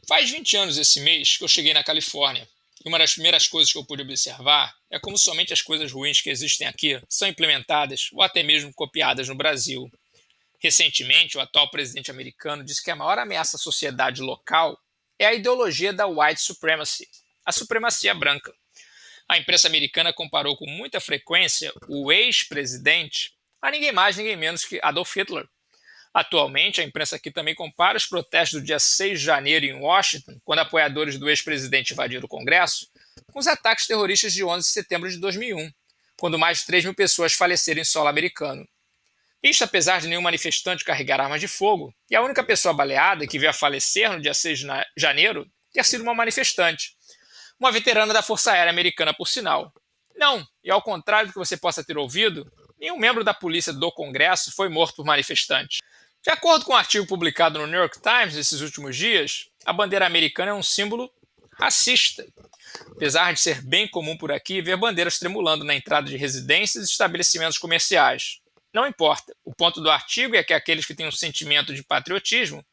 Faz 20 anos esse mês que eu cheguei na Califórnia. E uma das primeiras coisas que eu pude observar é como somente as coisas ruins que existem aqui são implementadas ou até mesmo copiadas no Brasil. Recentemente, o atual presidente americano disse que a maior ameaça à sociedade local é a ideologia da white supremacy, a supremacia branca. A imprensa americana comparou com muita frequência o ex-presidente a ninguém mais, ninguém menos que Adolf Hitler. Atualmente, a imprensa aqui também compara os protestos do dia 6 de janeiro em Washington, quando apoiadores do ex-presidente invadiram o Congresso, com os ataques terroristas de 11 de setembro de 2001, quando mais de 3 mil pessoas faleceram em solo americano. Isto apesar de nenhum manifestante carregar armas de fogo, e a única pessoa baleada que veio a falecer no dia 6 de janeiro ter sido uma manifestante, uma veterana da Força Aérea Americana, por sinal. Não, e ao contrário do que você possa ter ouvido, nenhum membro da polícia do Congresso foi morto por manifestantes. De acordo com um artigo publicado no New York Times nesses últimos dias, a bandeira americana é um símbolo racista. Apesar de ser bem comum por aqui ver bandeiras tremulando na entrada de residências e estabelecimentos comerciais. Não importa. O ponto do artigo é que aqueles que têm um sentimento de patriotismo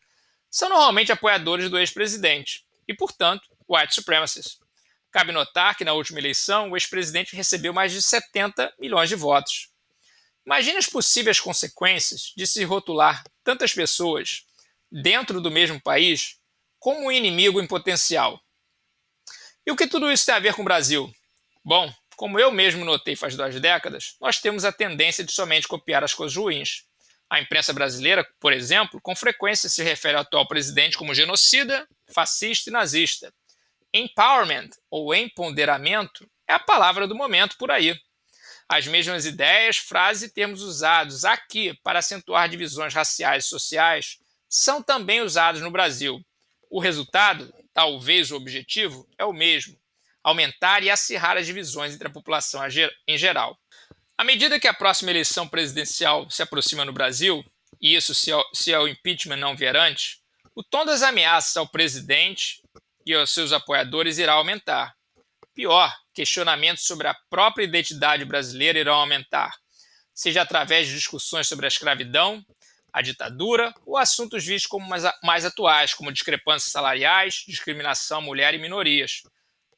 são normalmente apoiadores do ex-presidente e, portanto, white supremacists. Cabe notar que na última eleição o ex-presidente recebeu mais de 70 milhões de votos. Imagine as possíveis consequências de se rotular tantas pessoas dentro do mesmo país como um inimigo em potencial. E o que tudo isso tem a ver com o Brasil? Bom, como eu mesmo notei faz 2 décadas, nós temos a tendência de somente copiar as coisas ruins. A imprensa brasileira, por exemplo, com frequência se refere ao atual presidente como genocida, fascista e nazista. Empowerment, ou empoderamento, é a palavra do momento por aí. As mesmas ideias, frases e termos usados aqui para acentuar divisões raciais e sociais são também usados no Brasil. O resultado, talvez o objetivo, é o mesmo: aumentar e acirrar as divisões entre a população em geral. À medida que a próxima eleição presidencial se aproxima no Brasil, e isso se o impeachment não vier antes, o tom das ameaças ao presidente e aos seus apoiadores irá aumentar. Pior, questionamentos sobre a própria identidade brasileira irão aumentar, seja através de discussões sobre a escravidão, a ditadura ou assuntos vistos como mais atuais, como discrepâncias salariais, discriminação à mulher e minorias.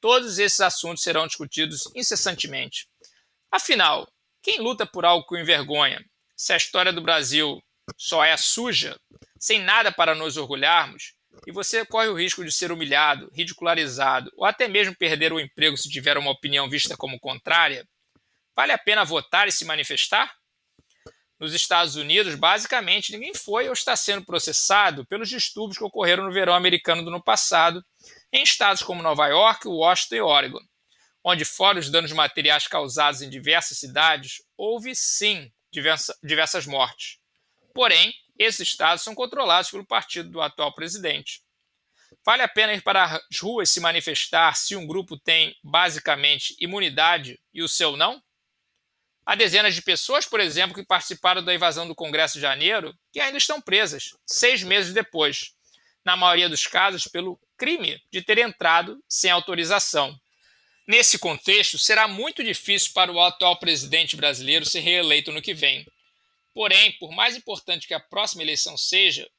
Todos esses assuntos serão discutidos incessantemente. Afinal, quem luta por algo que o envergonha? Se a história do Brasil só é suja, sem nada para nos orgulharmos, e você corre o risco de ser humilhado, ridicularizado ou até mesmo perder o emprego se tiver uma opinião vista como contrária, vale a pena votar e se manifestar? Nos Estados Unidos, basicamente, ninguém foi ou está sendo processado pelos distúrbios que ocorreram no verão americano do ano passado, em estados como Nova York, Washington e Oregon, onde, fora os danos materiais causados em diversas cidades, houve, sim, diversas mortes. Porém, esses estados são controlados pelo partido do atual presidente. Vale a pena ir para as ruas se manifestar se um grupo tem, basicamente, imunidade e o seu não? Há dezenas de pessoas, por exemplo, que participaram da invasão do Congresso de janeiro que ainda estão presas, 6 meses depois, na maioria dos casos pelo crime de ter entrado sem autorização. Nesse contexto, será muito difícil para o atual presidente brasileiro ser reeleito no que vem. Porém, por mais importante que a próxima eleição seja,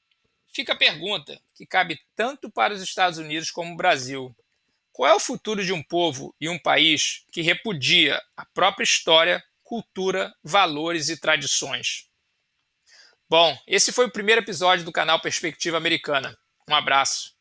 fica a pergunta, que cabe tanto para os Estados Unidos como o Brasil. Qual é o futuro de um povo e um país que repudia a própria história, cultura, valores e tradições? Bom, esse foi o primeiro episódio do canal Perspectiva Americana. Um abraço.